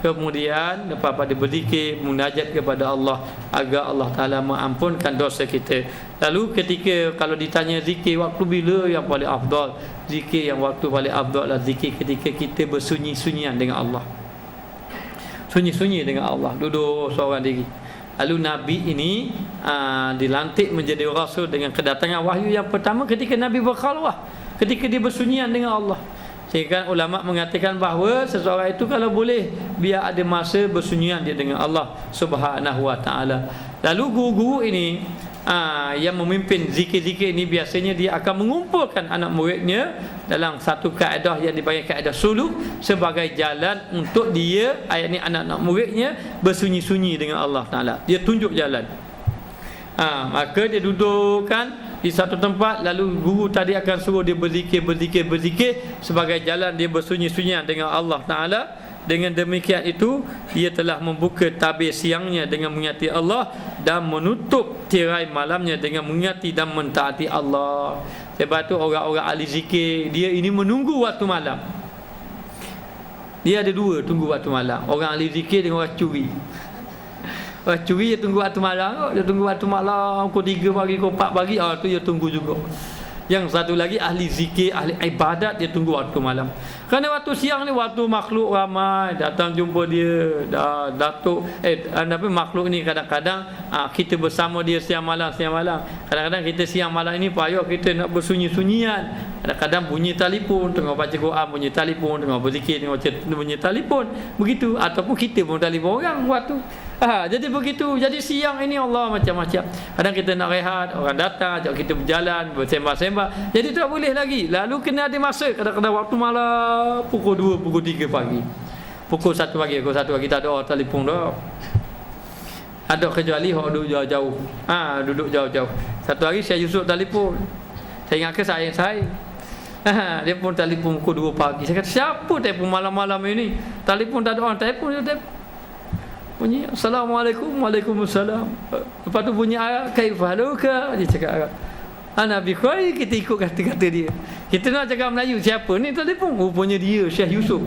Kemudian lepas pada berzikir, munajat kepada Allah agar Allah Ta'ala mengampunkan dosa kita. Lalu ketika kalau ditanya zikir waktu bila yang paling afdal, zikir yang waktu paling afdal adalah zikir ketika kita bersunyi-sunyian dengan Allah. Sunyi-sunyi dengan Allah, duduk seorang diri. Lalu Nabi ini dilantik menjadi Rasul dengan kedatangan wahyu yang pertama ketika Nabi berkhalwah, ketika dia bersunyian dengan Allah. Sehingga ulama mengatakan bahawa seseorang itu kalau boleh biar ada masa bersunyian dia dengan Allah Subhanahu wa ta'ala. Lalu guru-guru ini yang memimpin zikir-zikir ini, biasanya dia akan mengumpulkan anak muridnya dalam satu kaedah yang dipanggil kaedah suluk, sebagai jalan untuk dia, ayat ni anak-anak muridnya bersunyi-sunyi dengan Allah Ta'ala. Dia tunjuk jalan. Maka dia dudukkan di satu tempat, lalu guru tadi akan suruh dia berzikir sebagai jalan dia bersunyi-sunyian dengan Allah Ta'ala. Dengan demikian itu, ia telah membuka tabir siangnya dengan mengingati Allah dan menutup tirai malamnya dengan mengingati dan mentaati Allah. Sebab itu orang-orang ahli zikir, dia ini menunggu waktu malam. Dia ada dua, tunggu waktu malam. Orang ahli zikir dengan orang curi. Orang curi dia tunggu waktu malam. Dia tunggu waktu malam, pukul 3 pagi, pukul 4 pagi, tu dia tunggu juga. Yang satu lagi ahli zikir, ahli ibadat, dia tunggu waktu malam. Kerana waktu siang ni waktu makhluk ramai datang jumpa dia, datuk makhluk ni kadang-kadang kita bersama dia siang malam. Kadang-kadang kita siang malam ini payah kita nak bersunyi-sunyian. Kadang-kadang bunyi telefon, tengah baca Quran bunyi telefon, tengah berzikir tengah bunyi telefon. Begitu, ataupun kita pun telefon orang waktu. Jadi begitu. Jadi siang ini Allah macam-macam. Kadang kita nak rehat, orang datang ajak kita berjalan, bersembah-sembah. Jadi tak boleh lagi. Lalu kena ada masa, kadang-kadang waktu malam pukul 2, pukul 3 pagi. Pukul 1 pagi, tak ada orang telefon dah. Ada kecuali orang duduk jauh-jauh. Duduk jauh-jauh. Satu hari saya Yusuf telefon. Saya ingat ke saya. Dia pun telefon pukul 2 pagi. Saya kata, siapa telefon malam-malam ini? Telefon tak ada orang telefon. Bunyi Assalamualaikum, Waalaikumsalam. Lepas tu bunyi Arab, kaifaluka, dia cakap Arab. Ana bi khair, kita ikut kata-kata dia. Kita nak cakap Melayu, siapa ni telefon? Rupanya dia Syekh Yusuf.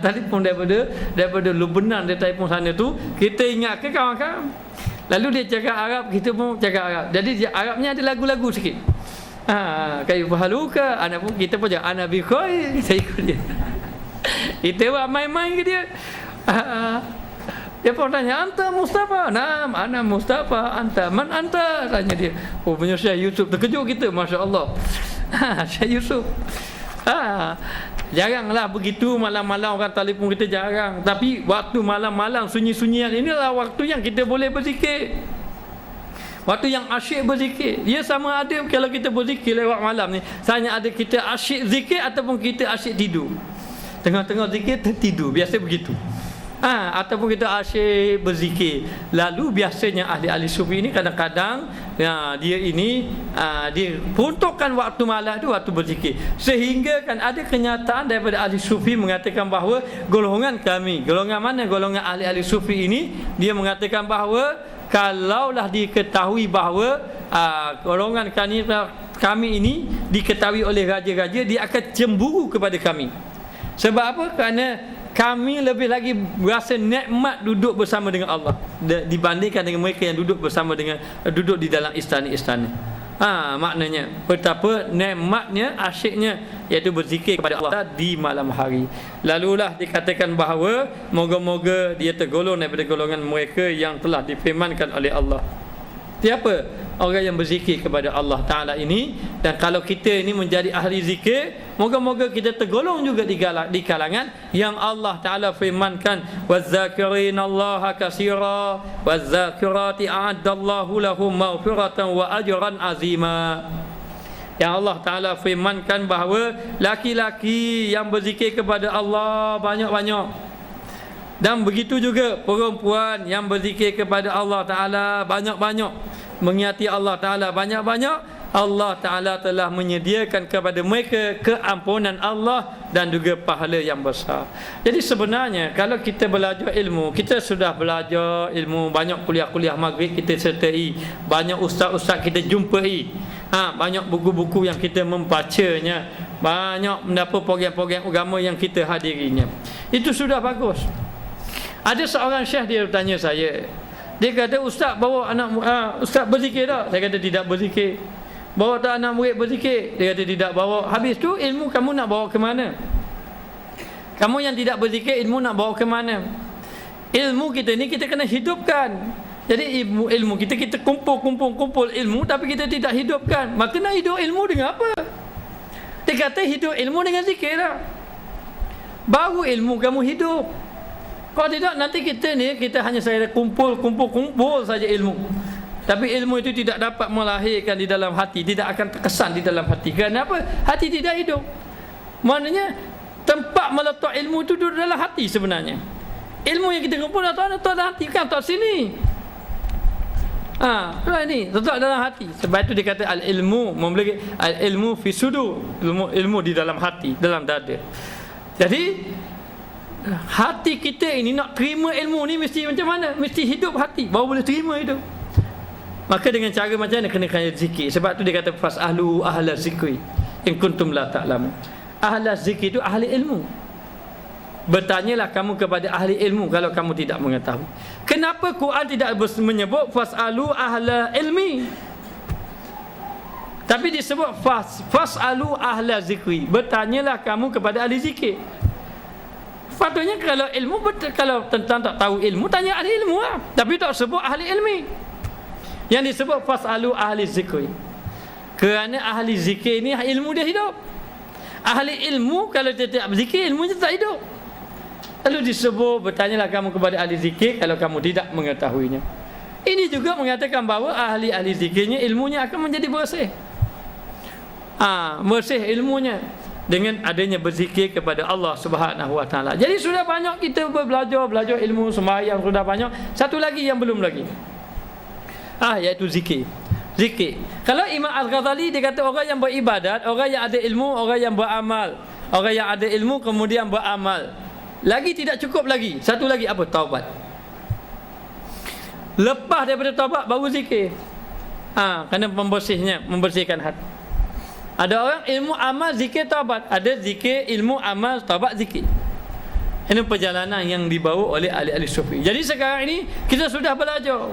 Telefon daripada Lebanon, dia telefon sana tu. Kita ingat ke kawan-kawan. Lalu dia cakap Arab, kita pun cakap Arab. Jadi Arabnya ada lagu-lagu sikit. Kaifaluka, ana pun kita pun cakap ana bi khair, kita ikut dia. Kita buat main-main ke dia. Dia pun tanya, anta Mustafa? Naam, ana Mustafa. Anta, man anta? Tanya dia. Oh, punya Syekh Yusuf. Terkejut kita, Masya Allah. Syekh Yusuf. Jaranglah begitu malam-malam orang telefon kita, jarang. Tapi waktu malam-malam sunyi-sunyian inilah waktu yang kita boleh berzikir. Waktu yang asyik berzikir. Dia sama ada kalau kita berzikir lewat malam ni, hanya ada kita asyik zikir ataupun kita asyik tidur. Tengah-tengah zikir tertidur, biasa begitu. Ataupun kita asyik berzikir. Lalu biasanya ahli-ahli sufi ini kadang-kadang dia ini dia peruntukkan waktu malam itu waktu berzikir. Sehingga kan ada kenyataan daripada ahli sufi mengatakan bahawa golongan kami, golongan mana? Golongan ahli-ahli sufi ini, dia mengatakan bahawa kalaulah diketahui bahawa golongan kami ini diketahui oleh raja-raja, dia akan cemburu kepada kami. Sebab apa? Kerana kami lebih lagi berasa nikmat duduk bersama dengan Allah dibandingkan dengan mereka yang duduk bersama dengan duduk di dalam istana-istana. Maknanya betapa nikmatnya, asyiknya, iaitu berzikir kepada Allah di malam hari. Lalulah dikatakan bahawa moga-moga dia tergolong daripada golongan mereka yang telah difirmankan oleh Allah. Siapa? Orang yang berzikir kepada Allah Ta'ala ini. Dan kalau kita ini menjadi ahli zikir, moga-moga kita tergolong juga di kalangan yang Allah Ta'ala firmankan, وَالذَّاكِرِينَ اللَّهَ كَثِيرًا وَالذَّاكِرَاتِ أَعَدَّ اللَّهُ لَهُمْ مَغْفِرَةً وَأَجْرًا عَظِيمًا. Yang Allah Ta'ala firmankan bahawa laki-laki yang berzikir kepada Allah banyak-banyak, dan begitu juga perempuan yang berzikir kepada Allah Ta'ala banyak-banyak, mengingati Allah Ta'ala banyak-banyak, Allah Ta'ala telah menyediakan kepada mereka keampunan Allah dan juga pahala yang besar. Jadi sebenarnya kalau kita belajar ilmu, kita sudah belajar ilmu, banyak kuliah-kuliah maghrib kita sertai, banyak ustaz-ustaz kita jumpai, banyak buku-buku yang kita membacanya, banyak mendapat program-program agama yang kita hadirinya. Itu sudah bagus. Ada seorang syekh, dia bertanya saya, dia kata, ustaz bawa anak ustaz berzikir tak? Saya kata tidak berzikir. Bawa tak anak murid berzikir? Dia kata tidak bawa. Habis tu ilmu kamu nak bawa ke mana? Kamu yang tidak berzikir, ilmu nak bawa ke mana? Ilmu kita ni kita kena hidupkan. Jadi ilmu kita kumpul ilmu, tapi kita tidak hidupkan. Maka nak hidup ilmu dengan apa? Dia kata hidup ilmu dengan zikir lah. Baru ilmu kamu hidup. Kalau tidak, nanti kita ni, kita hanya saja kumpul saja ilmu. Tapi ilmu itu tidak dapat melahirkan di dalam hati, tidak akan terkesan di dalam hati. Kenapa? Hati tidak hidup. Maknanya tempat meletak ilmu itu duduk dalam hati sebenarnya. Ilmu yang kita kumpul letak dalam hati, kan letak sini. Ini letak dalam hati. Sebab itu dia kata al-ilmu memiliki al-ilmu fi sudur, ilmu di dalam hati, dalam dada. Jadi hati kita ini nak terima ilmu ni mesti macam mana? Mesti hidup hati baru boleh terima itu. Maka dengan cara macam mana? Kena zikir. Sebab tu dia kata fas'alu ahla zikri in kuntum la ta'lamun. Ahla zikir itu ahli ilmu. Bertanyalah kamu kepada ahli ilmu kalau kamu tidak mengetahui. Kenapa Quran tidak menyebut fas'alu ahla ilmi? Tapi disebut fasalu ahla zikri, bertanyalah kamu kepada ahli zikir. Patutnya kalau ilmu, kalau tentang tak tahu ilmu, tanya ahli ilmu lah. Tapi tak sebut ahli ilmi. Yang disebut fasalu ahli zikri, kerana ahli zikir ni ilmu dia hidup. Ahli ilmu kalau dia tak berzikir, ilmunya tak hidup. Lalu disebut bertanyalah kamu kepada ahli zikir kalau kamu tidak mengetahuinya. Ini juga mengatakan bahawa ahli-ahli zikirnya ilmunya akan menjadi bersih. Bersih ilmunya dengan adanya berzikir kepada Allah Subhanahu Wa Taala. Jadi sudah banyak kita belajar ilmu sembahyang, sudah banyak. Satu lagi yang belum lagi, iaitu zikir. Zikir. Kalau Imam Al-Ghazali dia kata orang yang beribadat, orang yang ada ilmu, orang yang beramal. Orang yang ada ilmu kemudian beramal. Lagi tidak cukup lagi. Satu lagi apa? Taubat. Lepas daripada taubat baru zikir. Kerana membersihkan hati. Ada orang ilmu, amal, zikir, taubat. Ada zikir, ilmu, amal, taubat, zikir. Ini perjalanan yang dibawa oleh ahli-ahli sufi. Jadi sekarang ini kita sudah belajar.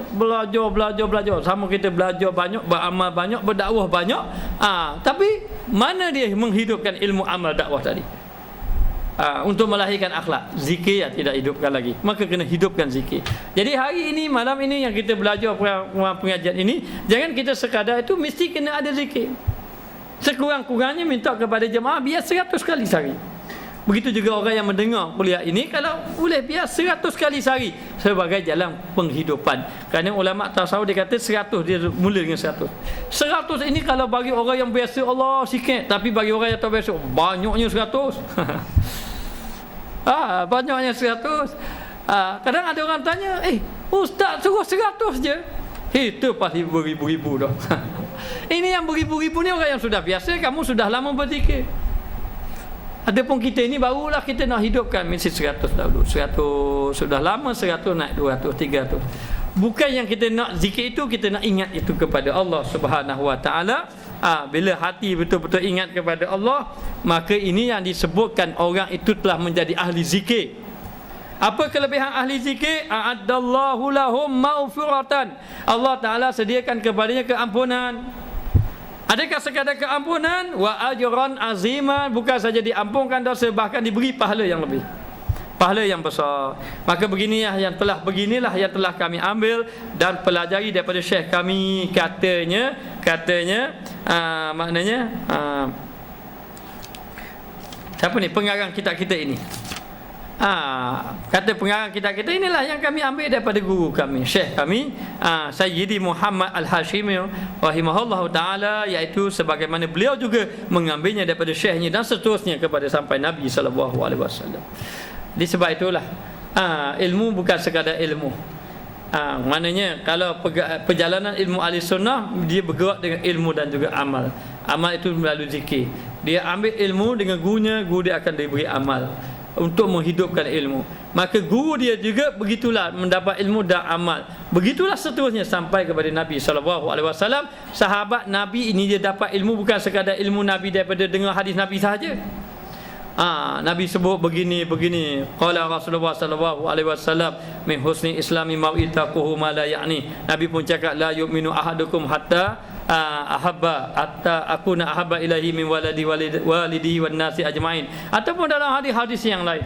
Sama kita belajar banyak, beramal banyak, berdakwah banyak. Tapi mana dia menghidupkan ilmu, amal, dakwah tadi? Untuk melahirkan akhlak. Zikir tidak hidupkan lagi. Maka kena hidupkan zikir. Jadi hari ini, malam ini yang kita belajar pengajian ini, jangan kita sekadar itu mesti kena ada zikir. Sekurang-kurangnya minta kepada jemaah biar 100 kali sehari. Begitu juga orang yang mendengar kuliah ini, kalau boleh biar 100 kali sehari sebagai jalan penghidupan. Kerana ulama tasawuf dia kata 100, dia mula dengan 100. 100 ini kalau bagi orang yang biasa Allah sikit, tapi bagi orang yang tak biasa banyaknya 100. Banyaknya 100. Kadang ada orang tanya, ustaz suruh 100 je. Itu pasti beribu-ribu dah. Ini yang beribu-ribu ni orang yang sudah biasa, kamu sudah lama berzikir. Adapun kita ini barulah kita nak hidupkan mesti 100 dahulu. 100 sudah lama, 100 naik 200, 300. Bukan yang kita nak zikir itu, kita nak ingat itu kepada Allah Subhanahu Wa Taala. Bila hati betul-betul ingat kepada Allah, maka ini yang disebutkan orang itu telah menjadi ahli zikir. Apa kelebihan ahli zikir? A'addallahu lahum maghfiratan. Allah Taala sediakan kepadanya keampunan. Adakah sekadar keampunan? Wa ajran azima, bukan saja diampunkan dosa, bahkan diberi pahala yang lebih, pahala yang besar. Maka beginilah yang telah kami ambil dan pelajari daripada syekh kami. Katanya maknanya siapa ni pengarang kitab kita ini? Kata pengarang kita inilah yang kami ambil daripada guru kami, syekh kami, Sayyidi Muhammad Al-Hashimi rahimahullahu ta'ala, iaitu sebagaimana beliau juga mengambilnya daripada syekhnya dan seterusnya kepada sampai Nabi SAW. Di sebab itulah ilmu bukan sekadar ilmu. Maknanya kalau perjalanan ilmu ahli sunnah, dia bergerak dengan ilmu dan juga amal. Amal itu melalui zikir. Dia ambil ilmu dengan gurunya, guru dia akan diberi amal untuk menghidupkan ilmu. Maka guru dia juga begitulah mendapat ilmu dan amal. Begitulah seterusnya sampai kepada Nabi SAW. Sahabat Nabi ini dia dapat ilmu bukan sekadar ilmu Nabi daripada dengar hadis Nabi sahaja. Nabi sebut begini. Qala Rasulullah SAW min husni islami ma'itaquhu ma la ya'ni. Nabi pun cakap la yu'minu ahadukum hatta akuna ahabba ilahi min walidi wan nasi ajmain. Ataupun dalam hadis-hadis yang lain.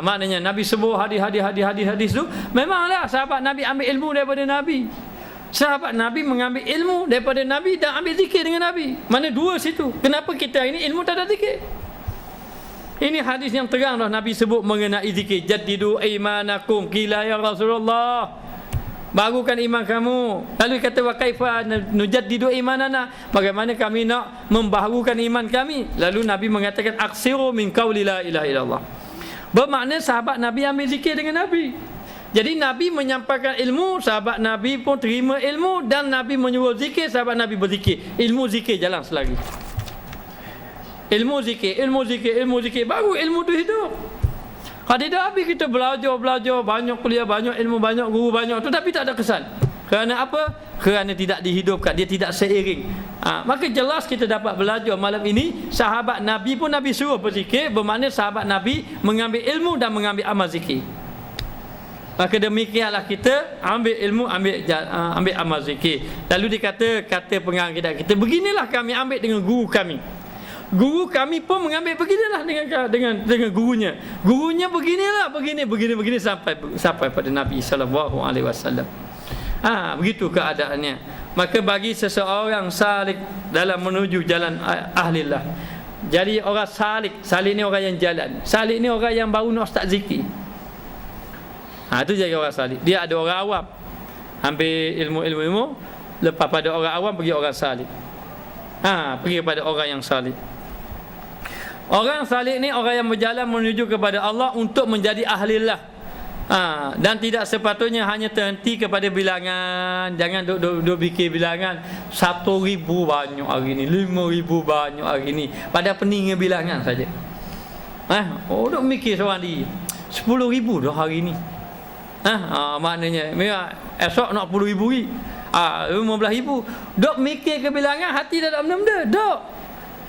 Maknanya Nabi sebut hadis tu, memanglah sahabat Nabi ambil ilmu daripada Nabi. Sahabat Nabi mengambil ilmu daripada Nabi dan ambil zikir dengan Nabi. Mana dua situ? Kenapa kita ini ilmu tak ada zikir? Ini hadis yang terang dah Nabi sebut mengenai zikir. Jaddidu imanakum, qila ya Rasulullah, barukan iman kamu. Lalu kata wa kaifa nujaddidu imanana, bagaimana kami nak membaharukan iman kami? Lalu Nabi mengatakan aksiru min qauli la ilaha illallah. Bermakna sahabat Nabi ambil zikir dengan Nabi. Jadi Nabi menyampaikan ilmu, sahabat Nabi pun terima ilmu, dan Nabi menyuruh zikir, sahabat Nabi berzikir. Ilmu zikir jalan selagi. Ilmu zikir, baru ilmu tu hidup. Kalau tidak habis kita belajar banyak, kuliah banyak, ilmu banyak, guru banyak, tetapi tak ada kesan. Kerana apa? Kerana tidak dihidupkan, dia tidak seiring. Maka jelas kita dapat belajar malam ini, sahabat Nabi pun Nabi suruh berzikir, bermakna sahabat Nabi mengambil ilmu dan mengambil amal zikir. Maka demikianlah kita ambil ilmu, ambil amal zikir. Lalu kata pengarang kita, beginilah kami ambil dengan guru kami. Guru kami pun mengambil beginilah dengan gurunya. Gurunya beginilah, begini sampai pada Nabi sallallahu alaihi wasallam. Begitu keadaannya. Maka bagi seseorang salik dalam menuju jalan ahlillah. Jadi orang salik ni orang yang jalan. Salik ni orang yang baru nak start zikir. Itu jadi orang salik. Dia ada orang awam, ambil ilmu, lepas pada orang awam pergi orang salik. Pergi pada orang yang salik. Orang salik ni orang yang berjalan menuju kepada Allah untuk menjadi ahlillah. Dan tidak sepatutnya hanya terhenti kepada bilangan. Jangan duk fikir bilangan 1,000 banyak hari ni, 5,000 banyak hari ni. Pada peningnya bilangan saja. Duk mikir seorang diri 10,000 dah hari ni. Maknanya esok nak 10,000 lagi. 15,000. Duk mikir ke bilangan, hati dah tak benda-benda. Duk.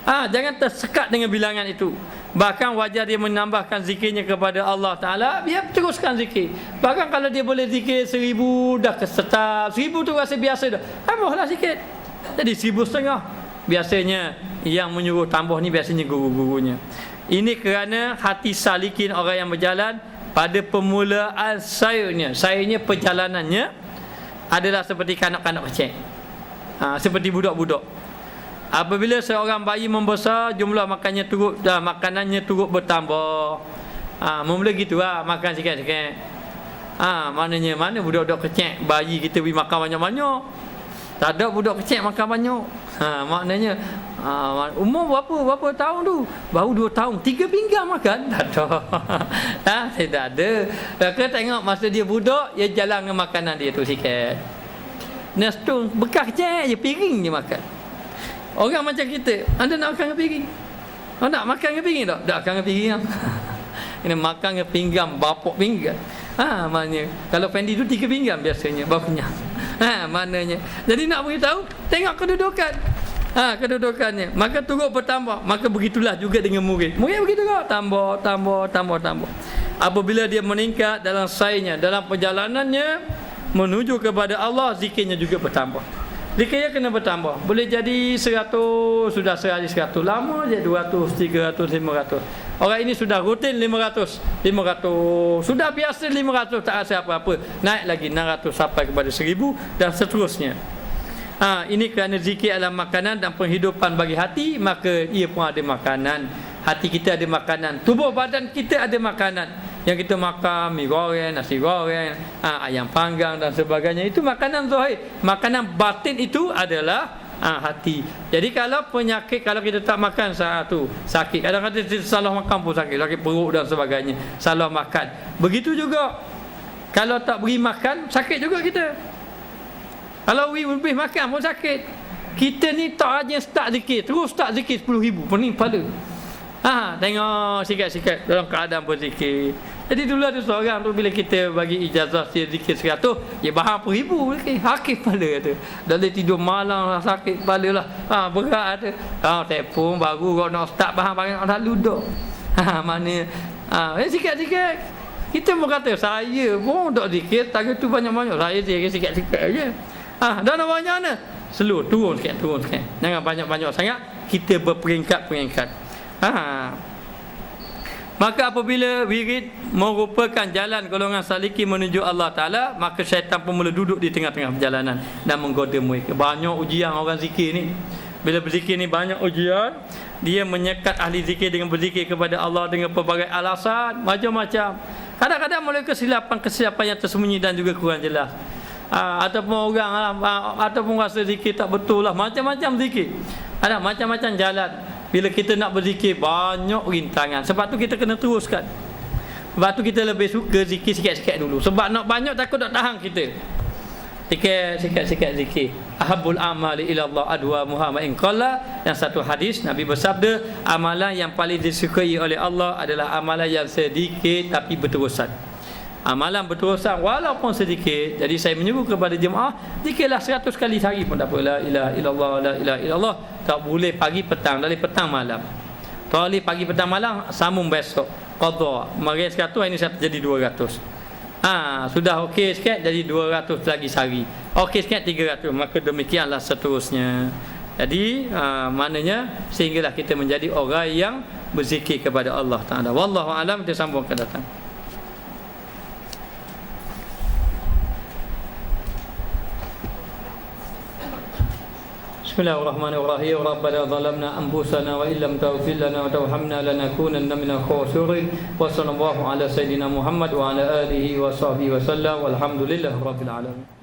Jangan tersekat dengan bilangan itu. Bahkan wajar dia menambahkan zikirnya kepada Allah Ta'ala, biar teruskan zikir. Bahkan kalau dia boleh zikir 1,000 dah kesetap, 1,000 tu rasa biasa dah, tambahlah sikit jadi 1,500. Biasanya yang menyuruh tambah ni biasanya guru-gurunya. Ini kerana hati salikin orang yang berjalan pada permulaan sayurnya perjalanannya adalah seperti kanak-kanak kecil, seperti budak-budak. Apabila seorang bayi membesar, jumlah makanannya turut bertambah. Mula gitulah, makan sikit-sikit. Maknanya mana budak-budak kecil bayi kita beri makan banyak-banyak. Tak ada budak kecil makan banyak. Maknanya umur berapa tahun tu? Baru 2 tahun, 3 pinggan makan. Tak ada. Saya tak ada. Maka tengok masa dia budak, dia jalan dengan makanan dia tu sikit. Nestung bekas kecil je, piring je makan. Orang macam kita, anda nak makan dengan piring? Nak makan dengan piring tak? Tak makan dengan piring. Kena makan dengan pinggan, bapok pinggan. Maknanya kalau Fendi tu 3 pinggan biasanya baru kenyang. Maknanya. Jadi nak beritahu, tengok kedudukan. Kedudukannya. Maka turut bertambah. Maka begitulah juga dengan murid. Murid begitu kok, tambah. Apabila dia meningkat dalam sainya, dalam perjalanannya menuju kepada Allah, zikirnya juga bertambah. Zikirnya kena bertambah. Boleh jadi 100, sudah sehari 100, lama je 200, 300, 500. Orang ini sudah rutin 500, sudah biasa 500, tak rasa apa-apa. Naik lagi 600 sampai kepada 1,000 dan seterusnya. Ini kerana zikir adalah makanan dan penghidupan bagi hati, maka ia pun ada makanan. Hati kita ada makanan, tubuh badan kita ada makanan. Yang kita makan mi goreng, nasi goreng, ayam panggang dan sebagainya, itu makanan zahir. Makanan batin itu adalah hati. Jadi kalau penyakit, kalau kita tak makan saat tu sakit, kadang-kadang kita salah makan pun sakit perut dan sebagainya, salah makan. Begitu juga kalau tak beri makan, sakit juga kita. Kalau lebih makan pun sakit. Kita ni tak aja start zikir, terus start zikir 10,000 pening kepala. Tengok sikit-sikit dalam keadaan berzikir. Jadi dulu ada seorang tu, bila kita bagi ijazah dia zikir 100, dia bahang per 1,000 sakit kepala kata. Dah boleh tidur malam lah, sakit kepala lah. Berat ada. Telefon baru kau nak start bahang nak lalu dah. Mana sikit-sikit. Kita pun kata saya pun tak zikir, tahu tu banyak-banyak. Saya zikir sikit-sikit aja. Dah nak banyak mana? Slow, turun sikit. Jangan banyak-banyak sangat. Kita berperingkat-peringkat. Maka apabila wirid merupakan jalan golongan saliki menuju Allah Ta'ala, maka syaitan pun mula duduk di tengah-tengah perjalanan dan menggoda mereka. Banyak ujian orang zikir ni. Bila berzikir ni banyak ujian. Dia menyekat ahli zikir dengan berzikir kepada Allah dengan pelbagai alasan macam-macam. Kadang-kadang mulai kesilapan yang tersembunyi dan juga kurang jelas. Ataupun orang ataupun rasa zikir tak betul lah. Macam-macam zikir. Ada macam-macam jalan. Bila kita nak berzikir, banyak rintangan. Sebab tu kita kena teruskan. Sebab tu kita lebih suka zikir sikit-sikit dulu. Sebab nak banyak takut tak tahan kita. Sikit-sikit zikir. Ahabul amali ilallah adwa Muhammadin qala. Yang satu hadis Nabi bersabda, amalan yang paling disukai oleh Allah adalah amalan yang sedikit tapi berterusan. Amalan berterusan walaupun sedikit. Jadi saya menyuruh kepada jemaah, zikirlah 100 kali sehari pun tak apa. La ilaha illallah, la ilaha illallah. Tak boleh pagi petang, dari petang malam. Tak boleh pagi petang malam, sambung besok qadha. Mari 100, ini 100 jadi 200. Sudah okey sikit jadi 200 lagi sehari. Okey sikit 300, maka demikianlah seterusnya. Jadi maknanya sehinggalah kita menjadi orang yang berzikir kepada Allah Taala. Wallahu alam. Kita sambung ke datang. Bismillahirrahmanirrahim. Rabbana zalamna anfusana wa illam taghfir lana wa tarhamna lanakunanna minal khasirin. Wa sallallahu ala sayidina Muhammad wa ala alihi wa sahbihi wa sallam. Walhamdulillahirabbil alamin.